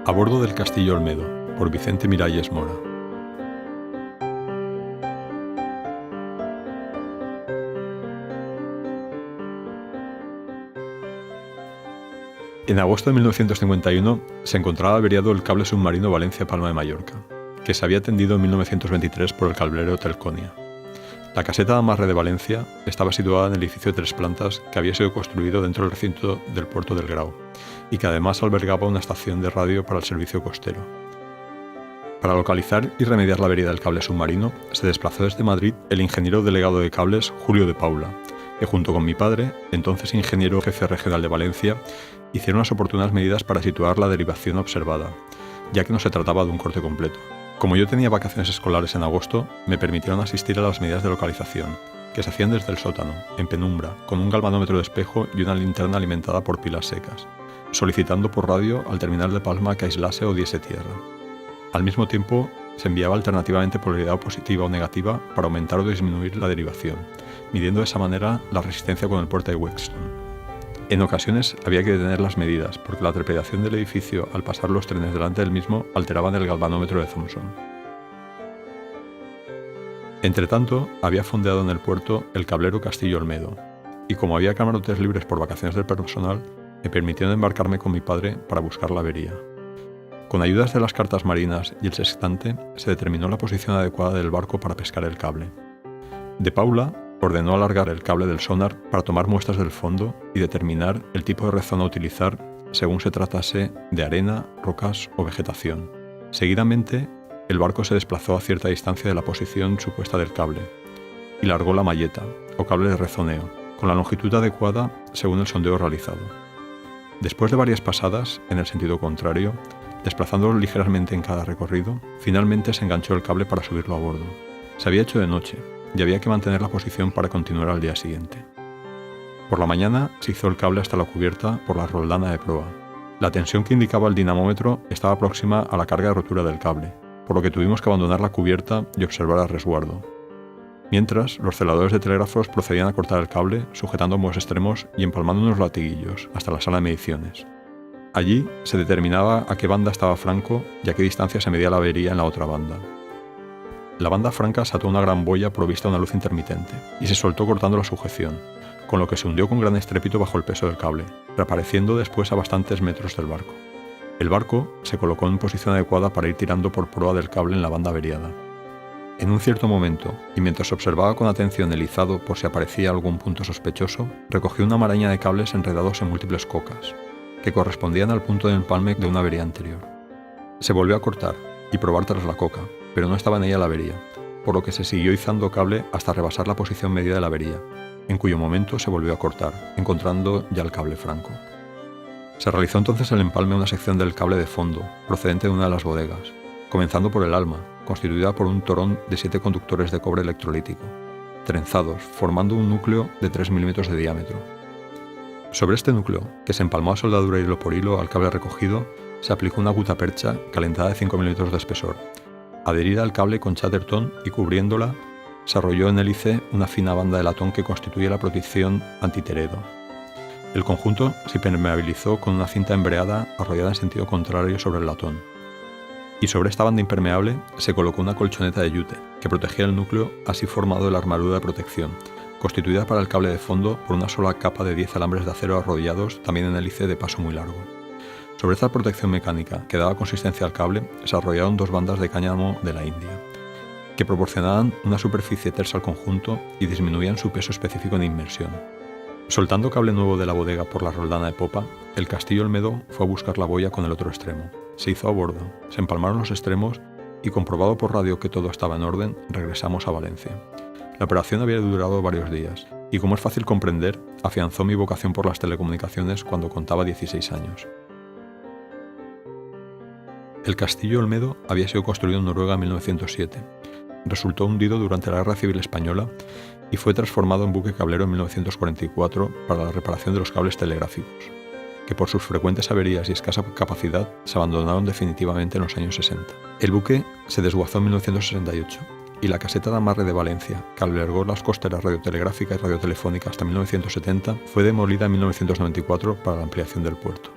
A bordo del Castillo Olmedo, por Vicente Miralles Mora. En agosto de 1951 se encontraba averiado el cable submarino Valencia-Palma de Mallorca, que se había tendido en 1923 por el cablero Telconia. La caseta de amarre de Valencia estaba situada en el edificio de 3 plantas que había sido construido dentro del recinto del puerto del Grau y que además albergaba una estación de radio para el servicio costero. Para localizar y remediar la avería del cable submarino, se desplazó desde Madrid el ingeniero delegado de cables Julio de Paula, que junto con mi padre, entonces ingeniero jefe regional de Valencia, hicieron las oportunas medidas para situar la derivación observada, ya que no se trataba de un corte completo. Como yo tenía vacaciones escolares en agosto, me permitieron asistir a las medidas de localización, que se hacían desde el sótano, en penumbra, con un galvanómetro de espejo y una linterna alimentada por pilas secas, solicitando por radio al terminal de Palma que aislase o diese tierra. Al mismo tiempo, se enviaba alternativamente polaridad positiva o negativa para aumentar o disminuir la derivación, midiendo de esa manera la resistencia con el puerto de Wexton. En ocasiones había que detener las medidas, porque la trepidación del edificio al pasar los trenes delante del mismo alteraban el galvanómetro de Thomson. Entretanto, había fondeado en el puerto el cablero Castillo Olmedo, y como había camarotes libres por vacaciones del personal, me permitieron embarcarme con mi padre para buscar la avería. Con ayudas de las cartas marinas y el sextante, se determinó la posición adecuada del barco para pescar el cable. De Paula ordenó alargar el cable del sonar para tomar muestras del fondo y determinar el tipo de red zona a utilizar según se tratase de arena, rocas o vegetación. Seguidamente, el barco se desplazó a cierta distancia de la posición supuesta del cable y largó la malleta, o cable de rezoneo, con la longitud adecuada según el sondeo realizado. Después de varias pasadas, en el sentido contrario, desplazándolo ligeramente en cada recorrido, finalmente se enganchó el cable para subirlo a bordo. Se había hecho de noche, y había que mantener la posición para continuar al día siguiente. Por la mañana se hizo el cable hasta la cubierta por la roldana de proa. La tensión que indicaba el dinamómetro estaba próxima a la carga de rotura del cable, por lo que tuvimos que abandonar la cubierta y observar a resguardo. Mientras, los celadores de telégrafos procedían a cortar el cable, sujetando ambos extremos y empalmando unos latiguillos hasta la sala de mediciones. Allí se determinaba a qué banda estaba franco y a qué distancia se medía la avería en la otra banda. La banda franca se ató una gran boya provista de una luz intermitente y se soltó cortando la sujeción, con lo que se hundió con gran estrépito bajo el peso del cable, reapareciendo después a bastantes metros del barco. El barco se colocó en posición adecuada para ir tirando por proa del cable en la banda averiada. En un cierto momento, y mientras observaba con atención el izado por si aparecía algún punto sospechoso, recogió una maraña de cables enredados en múltiples cocas, que correspondían al punto de empalme de una avería anterior. Se volvió a cortar y probar tras la coca, pero no estaba en ella la avería, por lo que se siguió izando cable hasta rebasar la posición media de la avería, en cuyo momento se volvió a cortar, encontrando ya el cable franco. Se realizó entonces el empalme a una sección del cable de fondo, procedente de una de las bodegas, comenzando por el alma, constituida por un torón de 7 conductores de cobre electrolítico, trenzados, formando un núcleo de 3 milímetros de diámetro. Sobre este núcleo, que se empalmó a soldadura hilo por hilo al cable recogido, se aplicó una gutapercha calentada de 5 milímetros de espesor, adherida al cable con Chatterton, y cubriéndola, se arrolló en hélice una fina banda de latón que constituye la protección antiteredo. El conjunto se impermeabilizó con una cinta embreada arrollada en sentido contrario sobre el latón. Y sobre esta banda impermeable se colocó una colchoneta de yute que protegía el núcleo así formado de la armadura de protección, constituida para el cable de fondo por una sola capa de 10 alambres de acero arrodillados también en hélice de paso muy largo. Sobre esta protección mecánica que daba consistencia al cable se arrollaron 2 bandas de cáñamo de la India, que proporcionaban una superficie tersa al conjunto y disminuían su peso específico en inmersión. Soltando cable nuevo de la bodega por la roldana de popa, el Castillo Olmedo fue a buscar la boya con el otro extremo. Se hizo a bordo, se empalmaron los extremos y, comprobado por radio que todo estaba en orden, regresamos a Valencia. La operación había durado varios días y, como es fácil comprender, afianzó mi vocación por las telecomunicaciones cuando contaba 16 años. El Castillo Olmedo había sido construido en Noruega en 1907. Resultó hundido durante la Guerra Civil Española y fue transformado en buque cablero en 1944 para la reparación de los cables telegráficos, que por sus frecuentes averías y escasa capacidad se abandonaron definitivamente en los años 60. El buque se desguazó en 1968 y la caseta de amarre de Valencia, que albergó las costeras radiotelegráfica y radiotelefónica hasta 1970, fue demolida en 1994 para la ampliación del puerto.